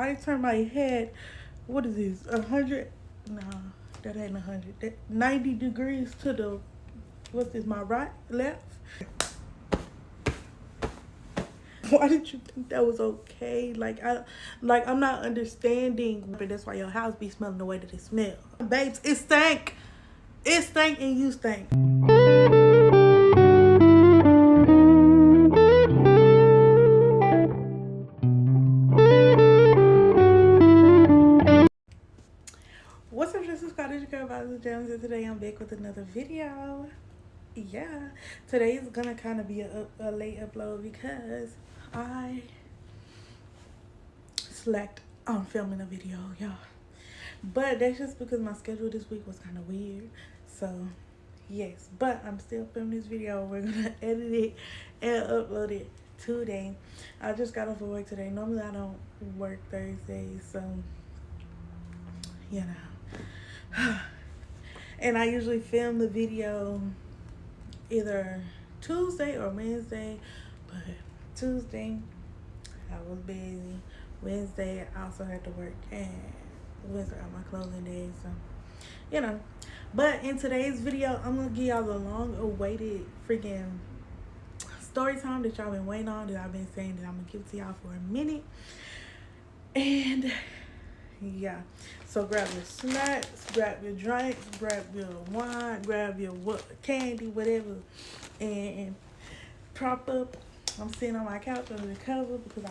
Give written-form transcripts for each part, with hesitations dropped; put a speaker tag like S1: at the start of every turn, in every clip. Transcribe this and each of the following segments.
S1: I turn my head, what is this, 100? No, that ain't 100. 90 degrees to the, what's this, my right, left? Why did you think that was okay? I'm not understanding. But that's why your house be smelling the way that it smells. Babes, it stank. It stank and you stank. What's up, this is Cottage Girl Vibes Jones, and today I'm back with another video. Yeah, today is gonna kind of be a late upload because I slacked on filming a video, y'all. But that's just because my schedule this week was kind of weird. So, yes. But I'm still filming this video. We're going to edit it and upload it today. I just got off of work today. Normally, I don't work Thursdays. So, you know. And I usually film the video either Tuesday or Wednesday. But Tuesday, I was busy. Wednesday, I also had to work. And Wednesday on my closing day, so you know. But in today's video, I'm gonna give y'all the long-awaited freaking story time that y'all been waiting on, that I've been saying that I'm gonna give to y'all for a minute. And yeah, so grab your snacks, grab your drinks, grab your wine, grab your candy, whatever, and prop up. I'm sitting on my couch under the cover because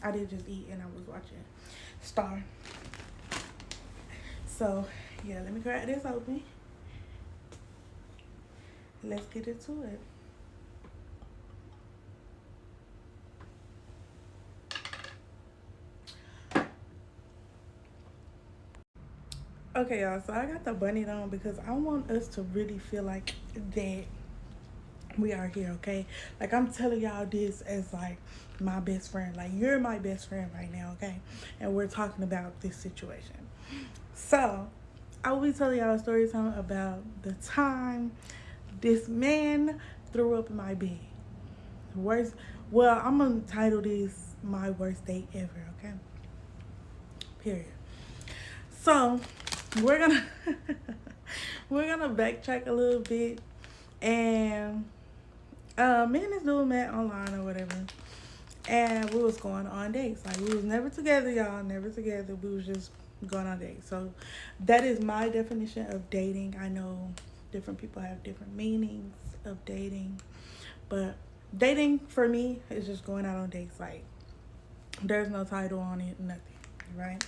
S1: I did just eat and I was watching Star. So yeah, let me crack this open. Let's get into it. Okay, y'all, so I got the bunny on because I want us to really feel like that we are here, okay? Like, I'm telling y'all this as like my best friend. Like, you're my best friend right now, okay? And we're talking about this situation. So I will be telling y'all a story time about the time this man threw up in my bed. I'm gonna title this my worst date ever, okay? Period. So we're gonna backtrack a little bit, and me and this dude met online or whatever, and we was going on dates. Like, we was never together, y'all, never together. We was just going on dates. So that is my definition of dating. I know different people have different meanings of dating, but dating for me is just going out on dates. Like, there's no title on it, nothing, right?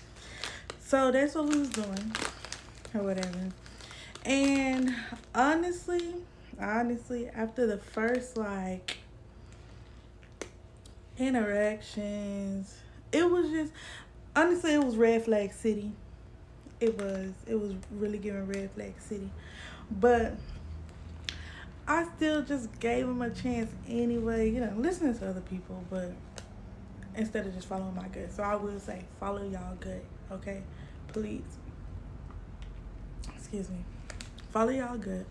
S1: So that's what we was doing or whatever. And honestly, after the first like interactions, it was red flag city. It was really giving red flag city. But I still just gave him a chance anyway, you know, listening to other people, but instead of just following my gut. So I will say, follow y'all gut, okay? Please. Excuse me. Follow y'all gut.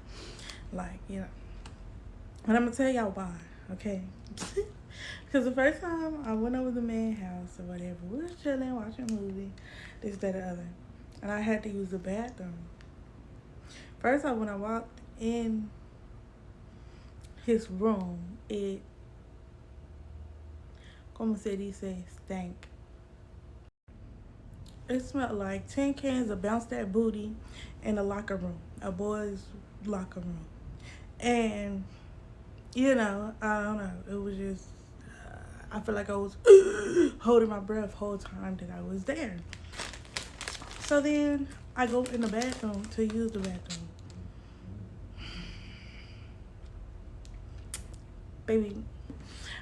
S1: Like, you know. And I'm going to tell y'all why, okay? Because the first time I went over to the man's house or whatever, we was chilling, watching a movie, this, that, and the other. And I had to use the bathroom. First off, when I walked in his room, it, como se dice, stank. It smelled like 10 cans of Bounce That Booty in a locker room, a boy's locker room. And, you know, I don't know, it was just, I feel like I was holding my breath whole time that I was there. So then I go in the bathroom to use the bathroom. Baby,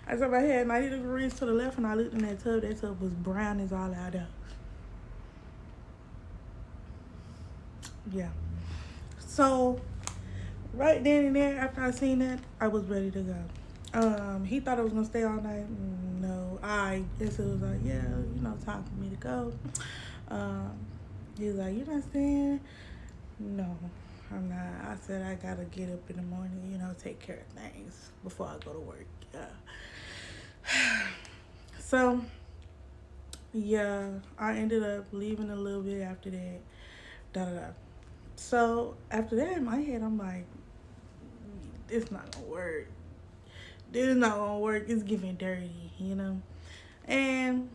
S1: I said my head 90 degrees to the left, and I looked in that tub. That tub was brown as all out there. Yeah. So right then and there, after I seen that, I was ready to go. He thought I was gonna stay all night. No, I guess it was like, yeah, you know, time for me to go. He was like, you not staying? No, I'm not. I said I gotta get up in the morning, you know, take care of things before I go to work. Yeah. So Yeah, I ended up leaving a little bit after that. Da da da. So after that, in my head, I'm like, it's not gonna work. This is not gonna work. It's giving dirty, you know. And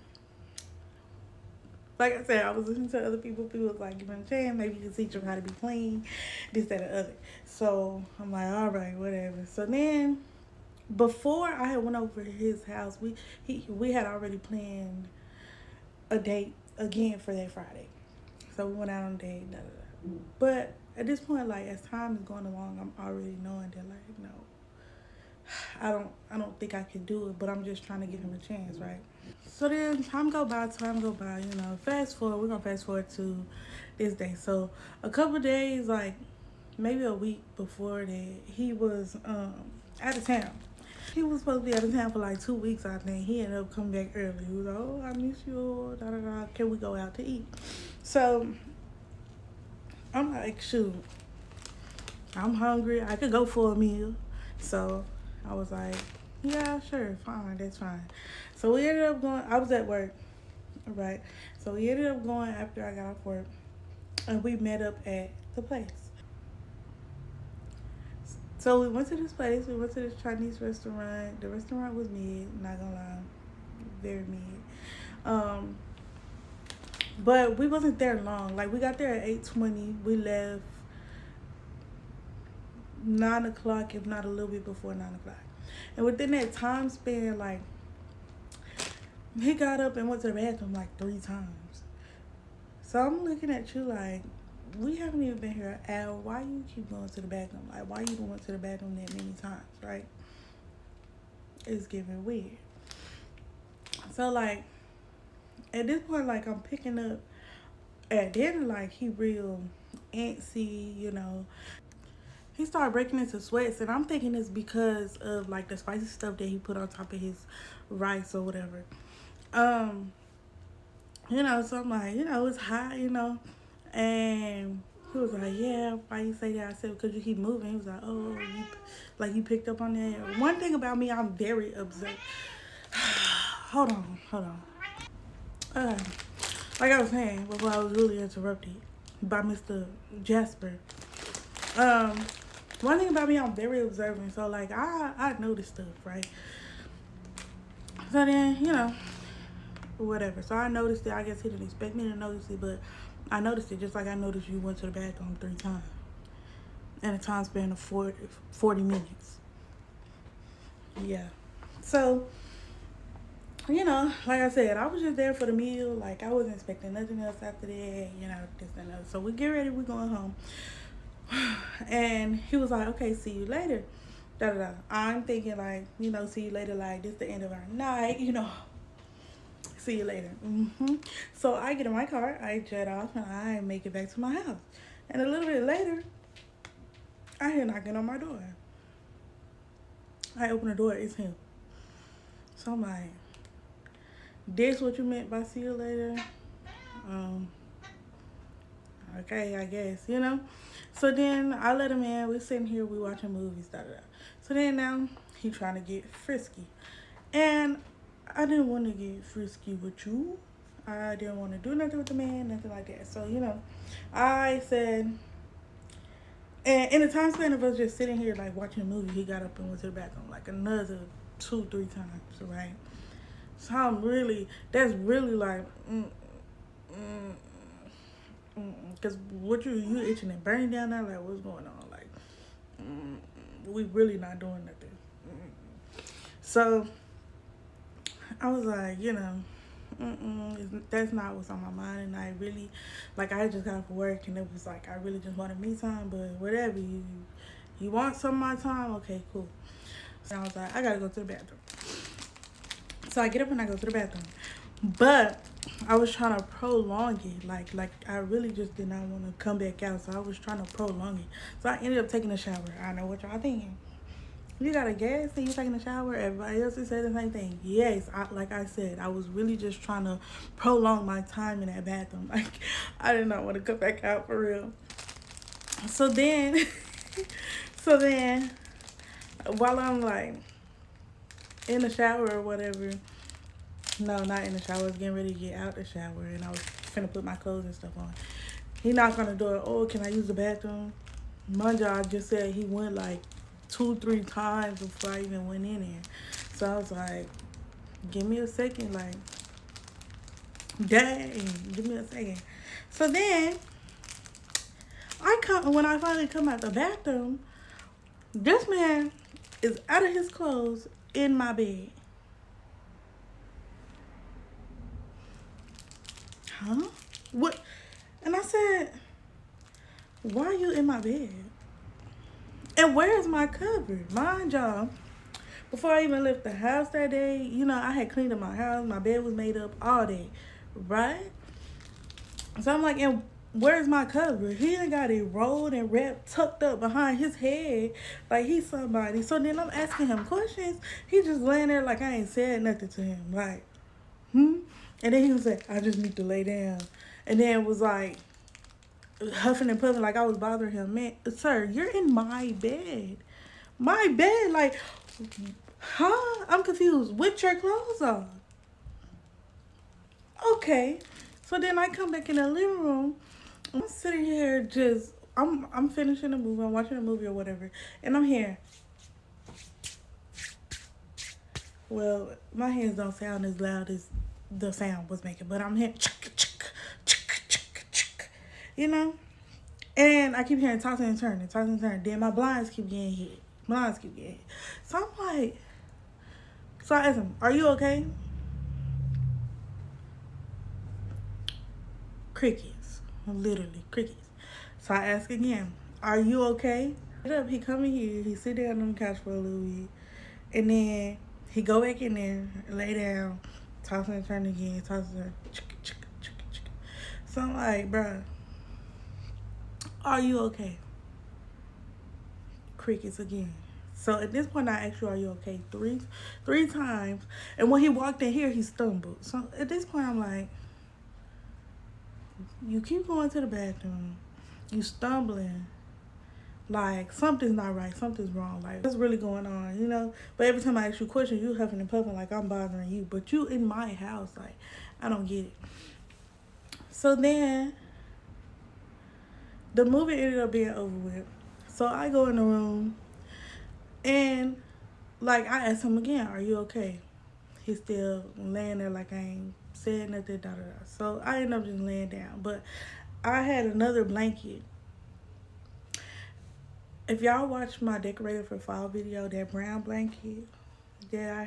S1: like I said, I was listening to other people. People was like, give him a chance. Maybe you can teach him how to be clean. This, that, and the other. So I'm like, all right, whatever. So then, before I had went over to his house, we had already planned a date again for that Friday. So we went out on a date. Da, da, da. But at this point, like as time is going along, I'm already knowing that like no, I don't think I can do it. But I'm just trying to give him a chance, right? So then time go by, you know, fast forward, we're gonna fast forward to this day. So a couple of days, like maybe a week before that, he was out of town. He was supposed to be out of town for like 2 weeks, I think. He ended up coming back early. He was like, oh, I miss you, da da da. Can we go out to eat? So I'm like, shoot, I'm hungry. I could go for a meal. So I was like, yeah, sure, fine, that's fine. So we ended up going, I was at work, right? So we ended up going after I got off work and we met up at the place. So we went to this place, we went to this Chinese restaurant. The restaurant was mid, not gonna lie, very mid. Um, but we wasn't there long. Like we got there at 8:20. We left 9 o'clock, if not a little bit before 9 o'clock. And within that time span, like he got up and went to the bathroom like 3 times. So I'm looking at you like, we haven't even been here an hour. Why you keep going to the bathroom? Like, why you even went to the bathroom that many times, right? It's giving weird. So like, at this point, like I'm picking up at dinner, like he real antsy, you know. He started breaking into sweats, and I'm thinking it's because of like the spicy stuff that he put on top of his rice or whatever. Um, you know, so I'm like, you know, it's hot, you know. And he was like, yeah, why you say that? I said, because you keep moving. He was like, oh, you picked up on that. One thing about me, I'm very observant. Hold on. Uh, like I was saying before I was really interrupted by Mr. Jasper. Um, one thing about me, I'm very observant. So, like, I notice stuff, right? So then, you know, whatever. So I noticed it. I guess he didn't expect me to notice it, but I noticed it just like I noticed you went to the bathroom 3 times in a time span of 40 minutes. Yeah. So, you know, like I said, I was just there for the meal. Like, I wasn't expecting nothing else after that, you know, this and that. So we get ready. We're going home. And he was like, okay, see you later. Da da da. I'm thinking, like, you know, see you later. Like, this is the end of our night, you know. See you later. So I get in my car, I jet off, and I make it back to my house. And a little bit later, I hear knocking on my door. I open the door, it's him. So I'm like, this what you meant by see you later? Um, okay, I guess, you know? So then I let him in, we're sitting here, we watching movies, da da da. So then now, he trying to get frisky. And I didn't want to get frisky with you. I didn't want to do nothing with the man, nothing like that. So, you know, I said, and in the time span of us just sitting here, like, watching a movie, he got up and went to the bathroom, like, another 2-3 times, right? So that's really like, because what you itching and burning down there, like, what's going on? Like, we really not doing nothing. So, I was like, you know, that's not what's on my mind. And I really, like, I just got off work and it was like, I really just wanted me time, but whatever, you want some of my time? Okay, cool. So I was like, I gotta go to the bathroom. So I get up and I go to the bathroom. But I was trying to prolong it. Like I really just did not want to come back out. So I was trying to prolong it. So I ended up taking a shower. I know what y'all thinking. You got a gas and you taking a shower? Everybody else is saying the same thing. Yes, like I said, I was really just trying to prolong my time in that bathroom. Like, I did not want to come back out for real. So then, while I'm like in the shower or whatever, No, not in the shower. I was getting ready to get out the shower, and I was finna put my clothes and stuff on. He knocked on the door. Oh, can I use the bathroom? My job just said he went like 2, 3 times before I even went in there. So I was like, give me a second, like, dang, give me a second. So then when I finally come out the bathroom, this man is out of his clothes in my bed. Huh? What? And I said, why are you in my bed? And where's my cover? Mind y'all, before I even left the house that day, you know, I had cleaned up my house. My bed was made up all day, right? So I'm like, and where's my cover? He done got it rolled and wrapped, tucked up behind his head like he's somebody. So then I'm asking him questions. He just laying there like I ain't said nothing to him. Like, And then he was like, I just need to lay down. And then it was like, huffing and puffing like I was bothering him. Man, sir, you're in my bed. My bed, like, huh? I'm confused. With your clothes on. Okay. So then I come back in the living room. I'm sitting here just, I'm finishing a movie. I'm watching a movie or whatever. And I'm here. Well, my hands don't sound as loud as the sound was making, but I'm here. You know? And I keep hearing tossing and turning, tossing and turning. Then my blinds keep getting hit. So I'm like, so I asked him, are you okay? Crickets. Literally, crickets. So I ask again, are you okay? He come in here, he sit down on the couch for a little bit. And then he go back in there, lay down, tossing and turning again, tossing and turning. So I'm like, bruh, are you okay? Crickets again. So at this point, I asked you, are you okay? Three times. And when he walked in here, he stumbled. So at this point, I'm like, you keep going to the bathroom. You stumbling. Like, something's not right. Something's wrong. Like, what's really going on, you know? But every time I ask you a question, you huffing and puffing like I'm bothering you. But you in my house. Like, I don't get it. So then, the movie ended up being over with. So I go in the room. And, like, I asked him again, are you okay? He's still laying there like I ain't said nothing, da da da. So I ended up just laying down. But I had another blanket. If y'all watched my decorated for fall video, that brown blanket that I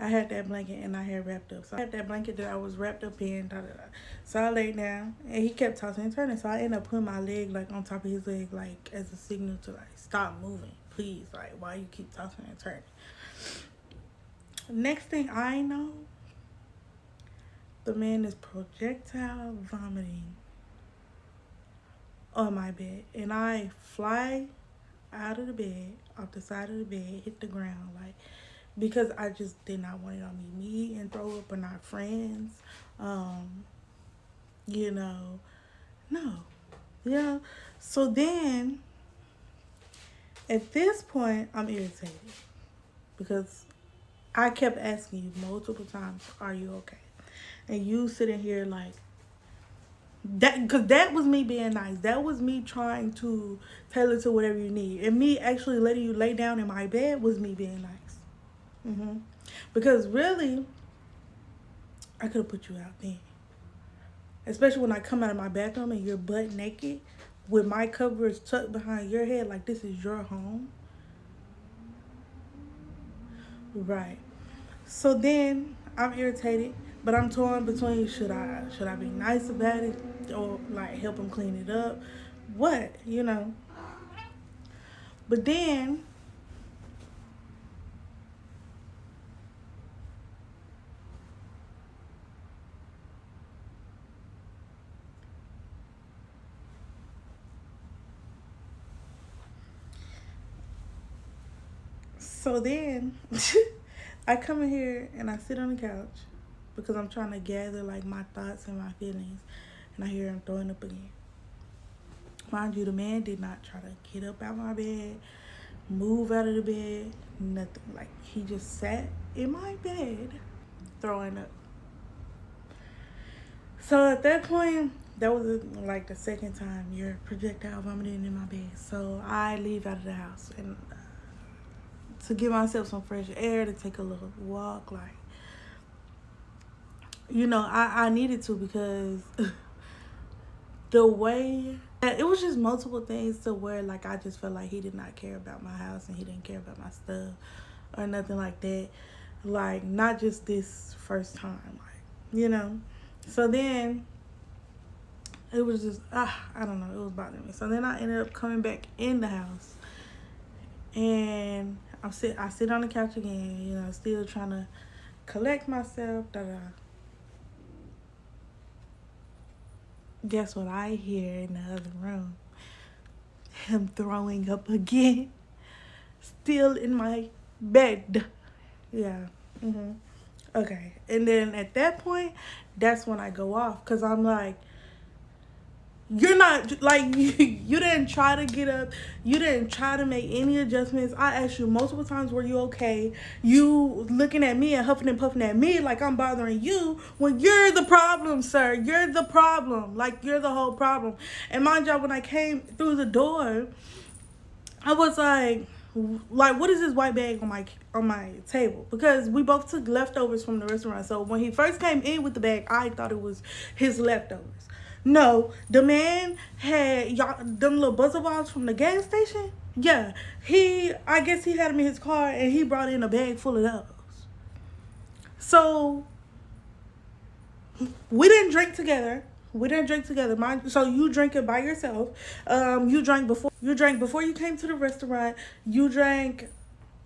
S1: had that blanket and I had wrapped up. So I had that blanket that I was wrapped up in, da da da. So I laid down and he kept tossing and turning. So I ended up putting my leg like on top of his leg, like as a signal to like stop moving, please. Like, why you keep tossing and turning? Next thing I know, the man is projectile vomiting on my bed, and I fly out of the bed, off the side of the bed, hit the ground, like, because I just did not want it on me. Me and throw up are not friends. You know, no. Yeah. So then, at this point, I'm irritated because I kept asking you multiple times, are you okay? And you sitting here like, that, because that was me being nice. That was me trying to tailor to whatever you need. And me actually letting you lay down in my bed was me being nice. Because really, I could have put you out then. Especially when I come out of my bathroom and you're butt naked with my covers tucked behind your head like this is your home. Right. So then I'm irritated, but I'm torn between should I be nice about it or like help him clean it up? What, you know? But then I come in here and I sit on the couch because I'm trying to gather like my thoughts and my feelings, and I hear him throwing up again. Mind you, the man did not try to get up out of my bed, move out of the bed, nothing. Like, he just sat in my bed throwing up. So at that point, that was like the second time you're projectile vomiting in my bed. So I leave out of the house and to give myself some fresh air, to take a little walk, like, I needed to, because the way it was just multiple things to where, like, I just felt like he did not care about my house and he didn't care about my stuff or nothing like that. Like, not just this first time, like. So then it was just, I don't know, it was bothering me. So then I ended up coming back in the house, and I sit on the couch again, still trying to collect myself. Guess what I hear in the other room? Him throwing up again, still in my bed. Yeah. Okay. And then at that point, that's when I go off, because I'm like, you're not, like, you didn't try to get up. You didn't try to make any adjustments. I asked you multiple times, were you okay? You looking at me and huffing and puffing at me like I'm bothering you, when you're the problem, sir. You're the problem. Like, you're the whole problem. And mind you, when I came through the door, I was like, what is this white bag on my table? Because we both took leftovers from the restaurant. So when he first came in with the bag, I thought it was his leftovers. No, the man had them little buzzer balls from the gas station. Yeah, I guess he had them in his car, and he brought in a bag full of those. So we didn't drink together. So you drank it by yourself. You drank before you came to the restaurant. You drank.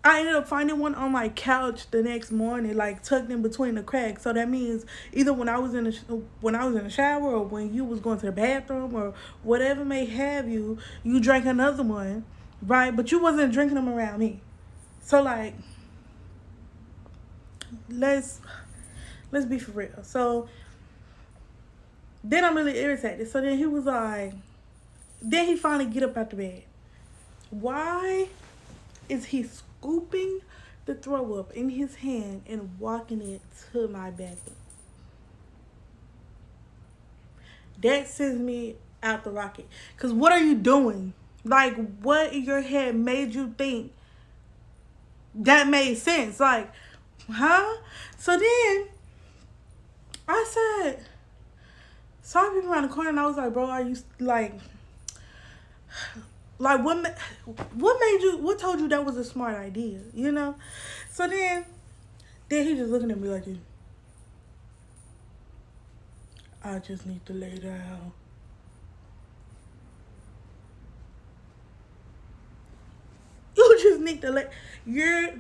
S1: I ended up finding one on my couch the next morning, like tucked in between the cracks. So that means either when I was in the shower, or when you was going to the bathroom, or whatever may have you, you drank another one, right? But you wasn't drinking them around me. So, like, let's be for real. So then I'm really irritated. So then he was like, then he finally get up out the bed. Why is he scooping the throw up in his hand and walking it to my bathroom? That sends me out the rocket. Because what are you doing? Like, what in your head made you think that made sense? Like, huh? So then I saw people around the corner, and I was like, bro, are you like what told you that was a smart idea, So then he just looking at me like, I just need to lay down. You just need to you're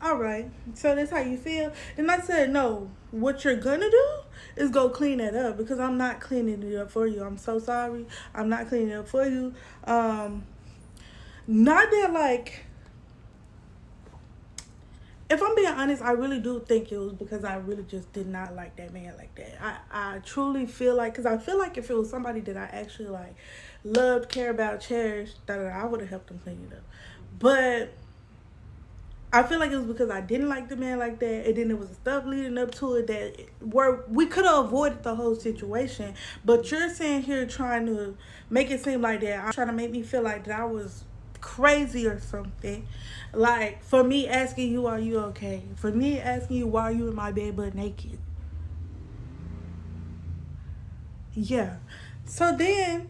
S1: all right. So that's how you feel. And I said, no, what you're gonna do is go clean that up, because I'm not cleaning it up for you. I'm so sorry. I'm not cleaning it up for you. Not that, like, if I'm being honest, I really do think it was because I really just did not like that man like that. I truly feel like, because I feel like if it was somebody that I actually, like, loved, care about, cherished, I would have helped him clean it up. But I feel like it was because I didn't like the man like that, and then there was stuff leading up to it that where we could have avoided the whole situation. But you're sitting here trying to make it seem like that. I'm trying to make me feel like that I was crazy or something. Like, for me asking you, are you okay? For me asking you, why are you in my bed but naked? Yeah. So then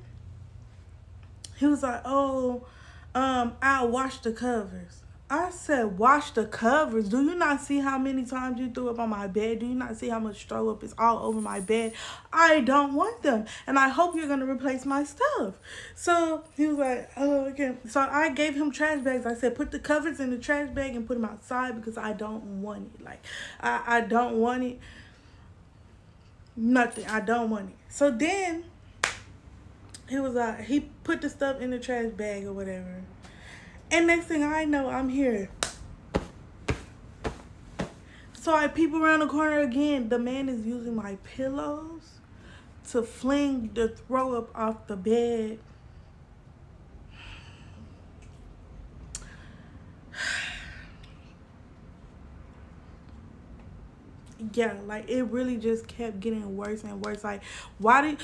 S1: he was like, oh, I'll wash the covers. I said, wash the covers? Do you not see how many times you threw up on my bed? Do you not see how much throw up is all over my bed? I don't want them, and I hope you're going to replace my stuff. So he was like, oh, okay. So I gave him trash bags. I said, put the covers in the trash bag and put them outside, because I don't want it. Like, I don't want it. Nothing. I don't want it. So then he was like, he put the stuff in the trash bag or whatever. And next thing I know, I'm here. So I peep around the corner again. The man is using my pillows to fling the throw up off the bed. yeah, like it really just kept getting worse and worse. Like, why did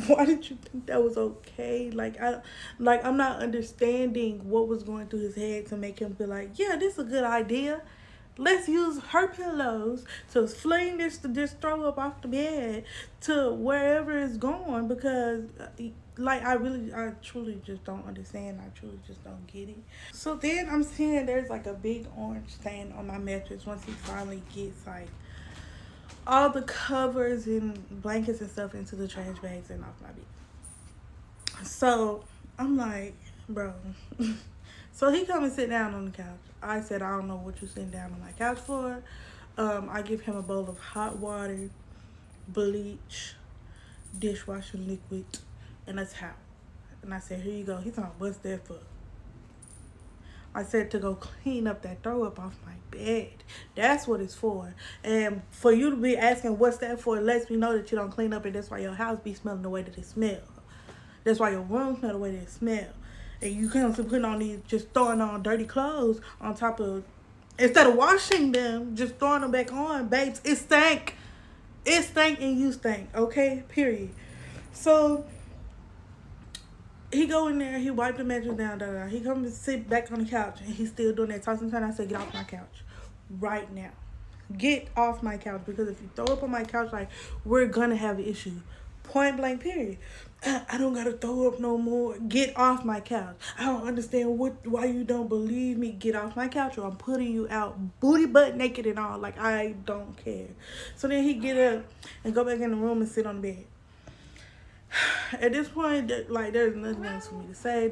S1: why did you think that was okay? Like I'm not understanding what was going through his head to make him feel like, yeah, this is a good idea. Let's use her pillows to fling this throw up off the bed to wherever it's going, because like I truly just don't understand. I truly just don't get it. So then I'm seeing there's like a big orange stain on my mattress once he finally gets like all the covers and blankets and stuff into the trash bags and off my bed. So I'm like, bro. So he come and sit down on the couch. I said, I don't know what you're sitting down on my couch for. I give him a bowl of hot water, bleach, dishwashing liquid, and a towel. And I said, here you go. He's like, what's that for? I said to go clean up that throw up off my bed. That's what it's for. And for you to be asking what's that for, it lets me know that you don't clean up, and that's why your house be smelling the way that it smells. That's why your room smell the way that it smells. And you come to put on these, just throwing on dirty clothes on top of, instead of washing them, just throwing them back on, babes. It stank. It stank and you stank. Okay? Period. So he go in there, he wiped the mattress down, He comes and sit back on the couch, and he's still doing that tossing turn. I said, get off my couch right now. Get off my couch, because if you throw up on my couch, like, we're gonna have an issue. Point blank, period. I don't gotta throw up no more. Get off my couch. I don't understand why you don't believe me. Get off my couch, or I'm putting you out, booty butt naked and all. Like, I don't care. So then he get up and go back in the room and sit on the bed. At this point, like, there's nothing else for me to say.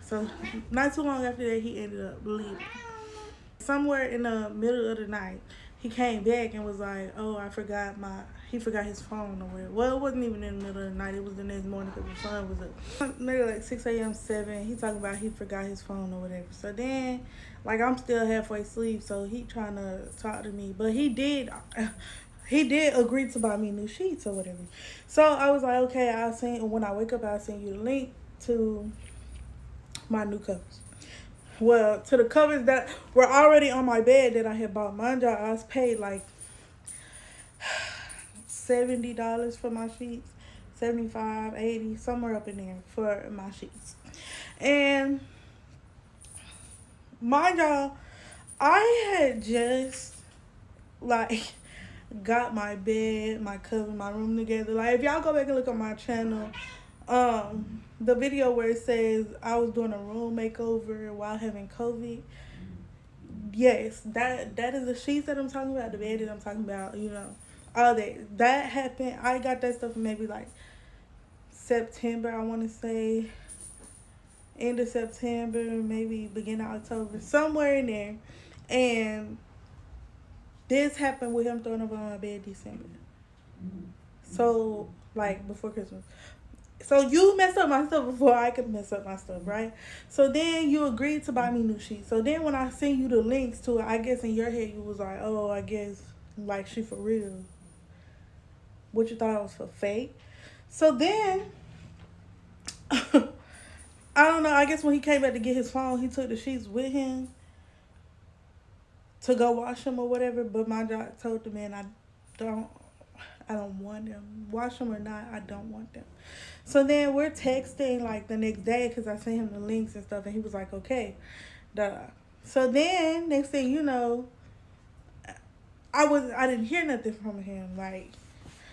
S1: So not too long after that, he ended up leaving. Somewhere in the middle of the night, he came back and was like, oh, he forgot his phone or whatever. Well, it wasn't even in the middle of the night. It was the next morning because the sun was up. Maybe like 6 a.m., 7. He talking about he forgot his phone or whatever. So then, like, I'm still halfway asleep, so he trying to talk to me. But he did agree to buy me new sheets or whatever. So I was like, okay, when I wake up, I'll send you the link to my new covers. Well, to the covers that were already on my bed that I had bought. Mind you, I was paid like $70 for my sheets. 75, 80, somewhere up in there for my sheets. And mind y'all, I had just like got my bed, my cover, my room together. Like, if y'all go back and look on my channel, the video where it says I was doing a room makeover while having COVID. Yes, that is the sheets that I'm talking about, the bed that I'm talking about, all that happened. I got that stuff maybe like September, I want to say, end of September, maybe beginning of October, somewhere in there. And this happened with him throwing up on my bed December. So, like, before Christmas. So you messed up my stuff before I could mess up my stuff, right? So then you agreed to buy me new sheets. So then when I send you the links to it, I guess in your head you was like, oh, I guess, like, she for real. What you thought I was for fake? So then, I don't know, I guess when he came back to get his phone, he took the sheets with him to go wash them or whatever. But my doc told the man, I don't want them. Wash them or not, I don't want them. So then we're texting like the next day because I sent him the links and stuff, and he was like, okay. So then next thing you know, I didn't hear nothing from him. Like,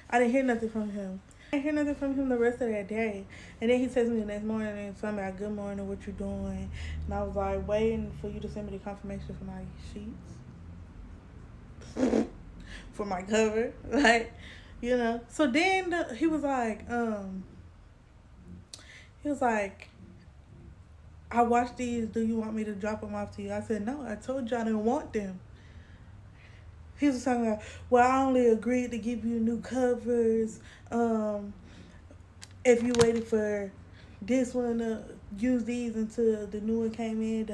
S1: I didn't hear nothing from him. I didn't hear nothing from him the rest of that day. And then he texted me the next morning and told me, good morning, what you doing? And I was like, waiting for you to send me the confirmation for my sheets. For my cover. Like, So then he was like, I watched these. Do you want me to drop them off to you? I said, no, I told you I didn't want them. He was talking about, well, I only agreed to give you new covers if you waited for this one to use these until the new one came in.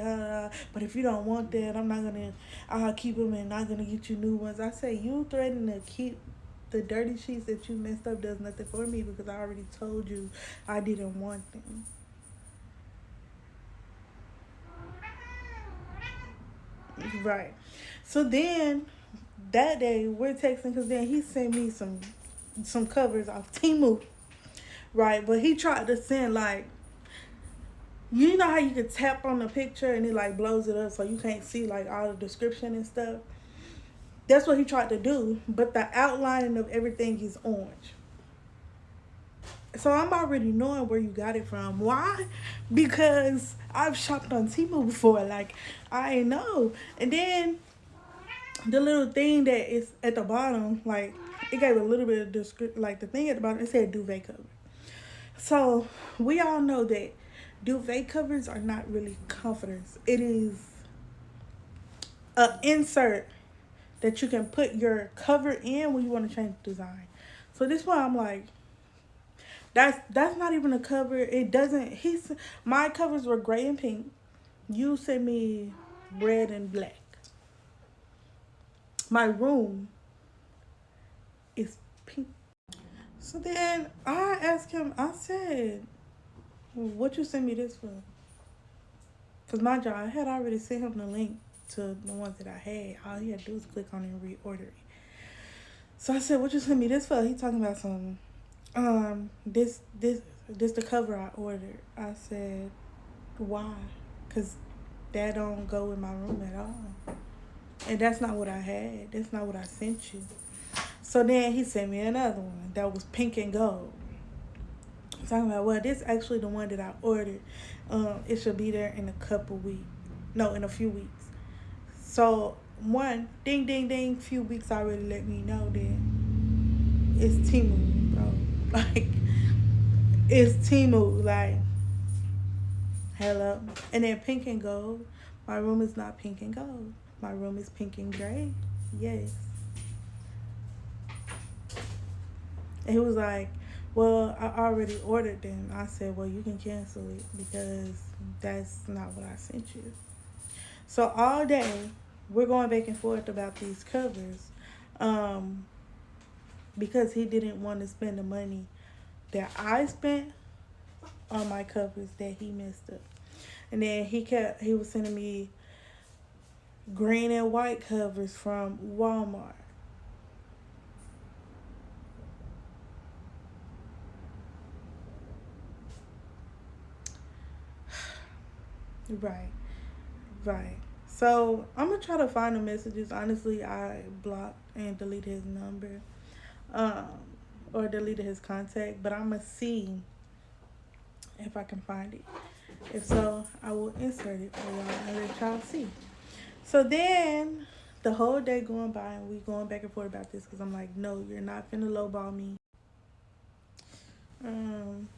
S1: But if you don't want that, I'll keep them and not going to get you new ones. I said, you threatening to keep the dirty sheets that you messed up does nothing for me because I already told you I didn't want them. Right. So then that day we're texting because then he sent me some covers off Timu, right? But he tried to send like, you know how you could tap on the picture and it like blows it up so you can't see like all the description and stuff. That's what he tried to do, but the outlining of everything is orange. So I'm already knowing where you got it from. Why? Because I've shopped on Temu before. Like, I know. And then the little thing that is at the bottom, like, it gave a little bit of description. Like, the thing at the bottom, it said duvet cover. So we all know that duvet covers are not really comforters. It is an insert that you can put your cover in when you want to change the design. So this one, I'm like, that's not even a cover. It doesn't. My covers were gray and pink. You sent me red and black. My room is pink. So then I asked him. I said, "What you sent me this for?" Cause mind you, I had already sent him the link to the ones that I had. All he had to do was click on it and reorder it. So I said, "What you sent me this for?" He talking about some this the cover I ordered. I said, why? Cause that don't go in my room at all. And that's not what I had. That's not what I sent you. So then he sent me another one that was pink and gold. I'm talking about, well, this is actually the one that I ordered. It should be there in a couple weeks. No, in a few weeks. So one, ding ding ding, few weeks already let me know that it's Timu, bro. Like, it's Timu. Like, hello. And then pink and gold. My room is not pink and gold. My room is pink and gray. Yes. And he was like, well, I already ordered them. I said, well, you can cancel it because that's not what I sent you. So all day, we're going back and forth about these covers because he didn't want to spend the money that I spent on my covers that he messed up. And then he was sending me green and white covers from Walmart. Right, right. So I'm gonna try to find the messages. Honestly, I blocked and deleted his number, um, or deleted his contact. But I'm gonna see if I can find it. If so, I will insert it for y'all and let y'all see. So then the whole day going by and we going back and forth about this because I'm like, no, you're not finna lowball me. Um,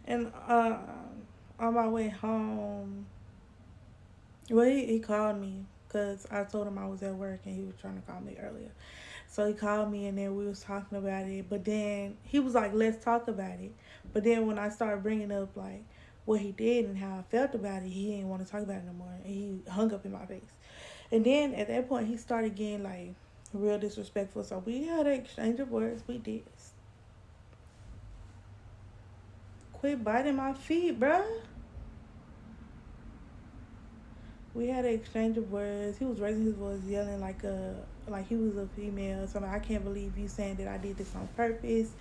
S1: and on my way home, well, he called me because I told him I was at work and he was trying to call me earlier. So he called me and then we was talking about it. But then he was like, let's talk about it. But then when I started bringing up like what he did and how I felt about it, he didn't want to talk about it no more. And he hung up in my face. And then at that point, he started getting like real disrespectful. So we had an exchange of words. We did. Quit biting my feet, bruh. We had an exchange of words. He was raising his voice, yelling like he was a female. So I can't believe you saying that I did this on purpose.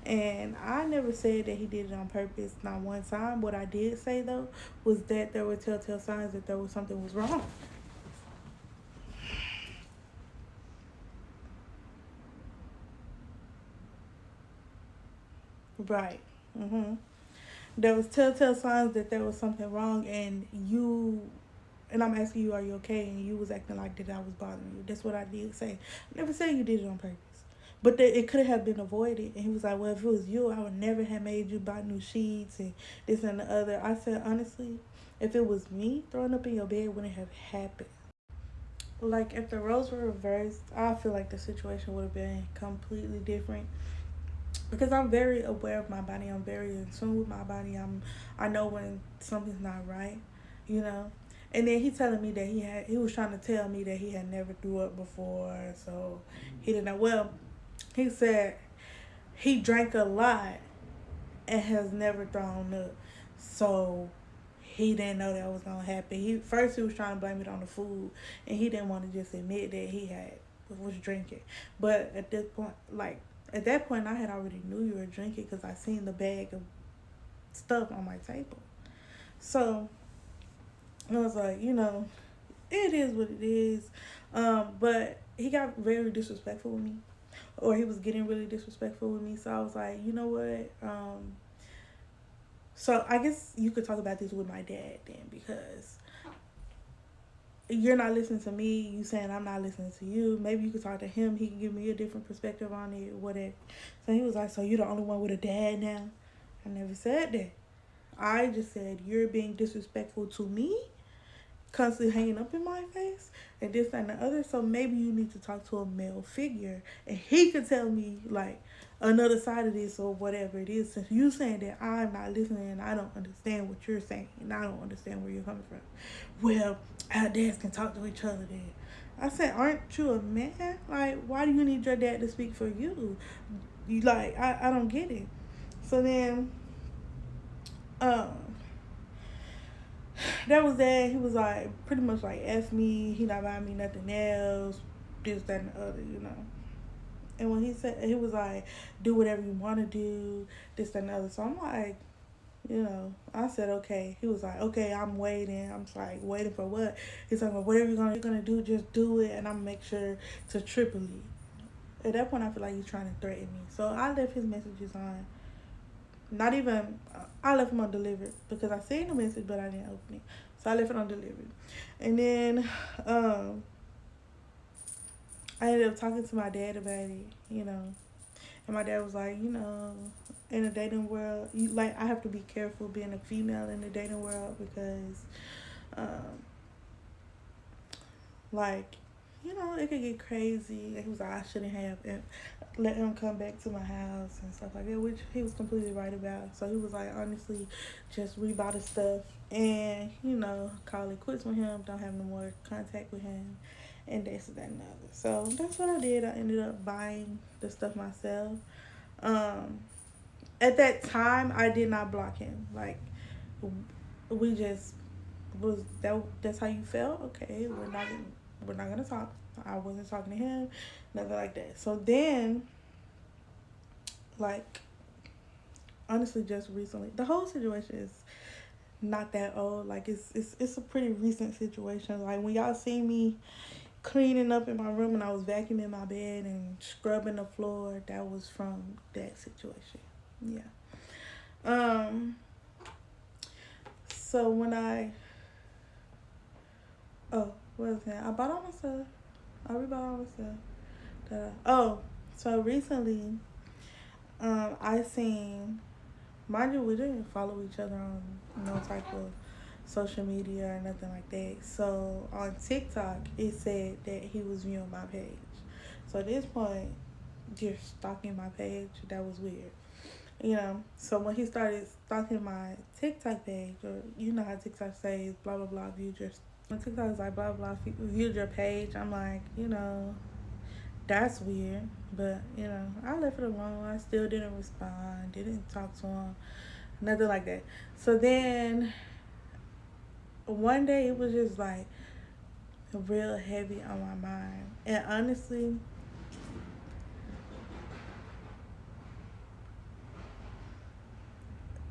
S1: And I never said that he did it on purpose, not one time. What I did say though was that there were telltale signs that there was something was wrong. Right. There was telltale signs that there was something wrong, and I'm asking you, are you okay? And you was acting like that I was bothering you. That's what I did say. I never said you did it on purpose. But it could have been avoided. And he was like, well, if it was you, I would never have made you buy new sheets and this and the other. I said, honestly, if it was me throwing up in your bed, it wouldn't have happened. Like, if the roles were reversed, I feel like the situation would have been completely different. Because I'm very aware of my body. I'm very in tune with my body. I know when something's not right, you know. And then he telling me that he was trying to tell me that he had never threw up before, so he didn't know. Well, he said he drank a lot and has never thrown up, so he didn't know that was gonna happen. He was trying to blame it on the food, and he didn't want to just admit that he was drinking. But at that point, I had already knew you were drinking because I seen the bag of stuff on my table. So I was like, it is what it is. But he got very disrespectful with me, or he was getting really disrespectful with me. So I was like, you know what? So I guess you could talk about this with my dad then, because you're not listening to me. You saying I'm not listening to you. Maybe you could talk to him. He can give me a different perspective on it, whatever. So he was like, so you're the only one with a dad now? I never said that. I just said you're being disrespectful to me, constantly hanging up in my face, and this, that, and the other. So maybe you need to talk to a male figure, and he could tell me like another side of this or whatever it is. Since you saying that I'm not listening and I don't understand what you're saying, and I don't understand where you're coming from. Well, our dads can talk to each other then. I said, aren't you a man? Like, why do you need your dad to speak for you? You like, I don't get it. So then, um, that was that. He was like, pretty much like, F me. He not buying me nothing else. This, that, and the other. And when he was like, do whatever you want to do. This, that, and the other. So I'm like, I said, okay. He was like, okay, I'm waiting. I'm just like, waiting for what? He's like, well, whatever you're gonna do, just do it. And I'm gonna make sure to triple it. At that point, I feel like he's trying to threaten me. So I left his messages on. Not even, I left him undelivered because I seen the message, but I didn't open it. So I left it undelivered. And then I ended up talking to my dad about it, And my dad was like, in the dating world, I have to be careful being a female in the dating world because, it could get crazy. And he was like, I shouldn't have let him come back to my house and stuff like that, which he was completely right about. So he was like, honestly, just rebuy the stuff and, call it quits with him, don't have no more contact with him, and this, that, and the other. So that's what I did. I ended up buying the stuff myself. At that time, I did not block him. Like, we just that's how you felt? Okay, we're not gonna talk. I wasn't talking to him, nothing like that. So then, honestly, just recently, the whole situation is not that old. Like, it's a pretty recent situation. Like, when y'all see me cleaning up in my room and I was vacuuming my bed and scrubbing the floor, that was from that situation. Yeah. So when what was that? I bought all my stuff. I rebought all my stuff. So recently, I seen, mind you, we didn't follow each other on no type of social media or nothing like that. So on TikTok, it said that he was viewing my page. So at this point, you're stalking my page. That was weird. So when he started stalking my TikTok page, or how TikTok says blah blah blah viewed your, when TikTok is like blah blah viewed your page, I'm like, that's weird. But I left it alone. I still didn't respond, didn't talk to him, nothing like that. So then one day it was just like real heavy on my mind, and honestly,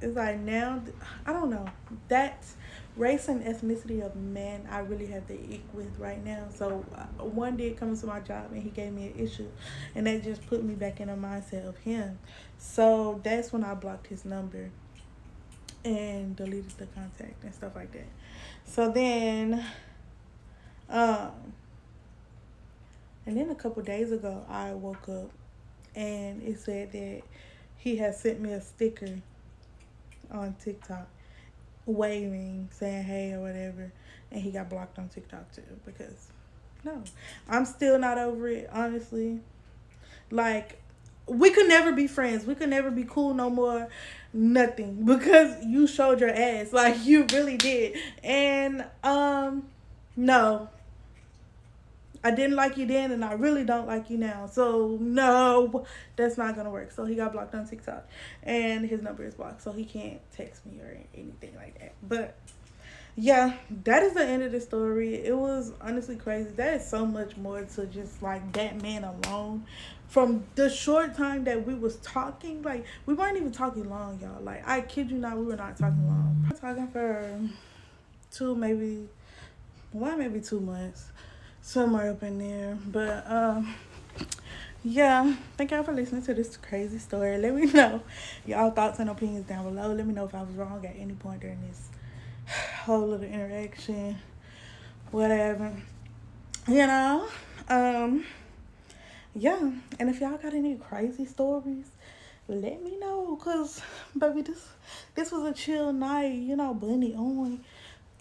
S1: it's like now, I don't know, that race and ethnicity of men I really have to eat with right now. So one day it comes to my job and he gave me an issue, and that just put me back in the mindset of him. So that's when I blocked his number and deleted the contact and stuff like that. So then and then a couple days ago I woke up and it said that he had sent me a sticker on TikTok waving, saying hey or whatever, and he got blocked on TikTok too, because no, I'm still not over it, honestly. Like, we could never be friends, we could never be cool no more, nothing, because you showed your ass, like, you really did. And no, I didn't like you then, and I really don't like you now. So, no, that's not going to work. So, he got blocked on TikTok, and his number is blocked, so he can't text me or anything like that. But yeah, that is the end of the story. It was honestly crazy. That is so much more to just like that man alone. From the short time that we was talking, like we weren't even talking long, y'all. Like I kid you not, we were not talking long. We were talking for two, maybe one, maybe 2 months, somewhere up in there. But yeah, thank y'all for listening to this crazy story. Let me know y'all thoughts and opinions down below. Let me know if I was wrong at any point during this whole little interaction, whatever. You know, um, yeah. And if y'all got any crazy stories, let me know. Cause baby, this was a chill night. You know, Bunny on,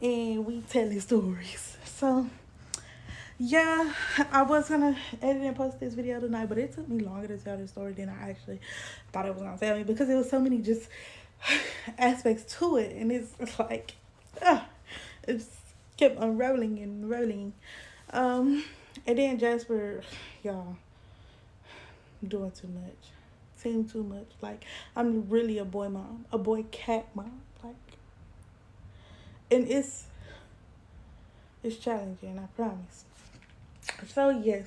S1: and we telling stories. So yeah, I was gonna edit and post this video tonight, but it took me longer to tell this story than I actually thought it was gonna tell me because there was so many just aspects to it, and it's like, it's kept unraveling and unraveling. And then Jasper, y'all, doing too much, seeing too much. Like I'm really a boy mom, a boy cat mom, like, and it's challenging, I promise. So yes.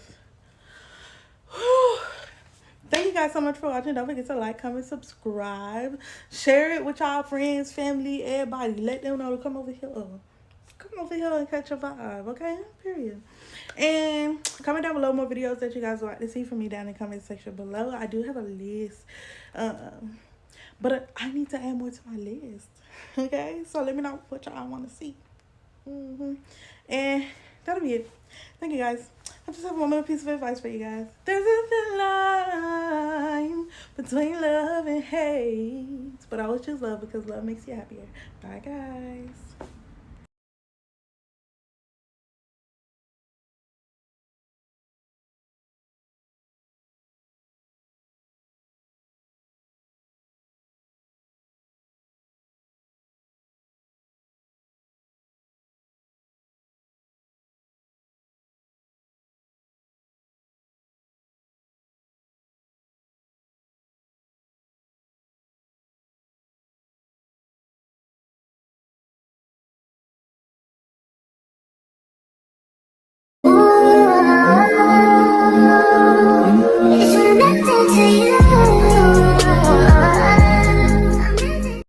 S1: Thank you guys so much for watching. Don't forget to like, comment, subscribe. Share it with y'all friends, family, everybody. Let them know to come over here. Come over here and catch a vibe, okay? Period. And comment down below more videos that you guys would like to see from me down in the comment section below. I do have a list. But I need to add more to my list. Okay? So let me know what y'all want to see. And that'll be it. Thank you guys. I just have one more piece of advice for you guys. There's a thin line between love and hate. But always choose love because love makes you happier. Bye, guys.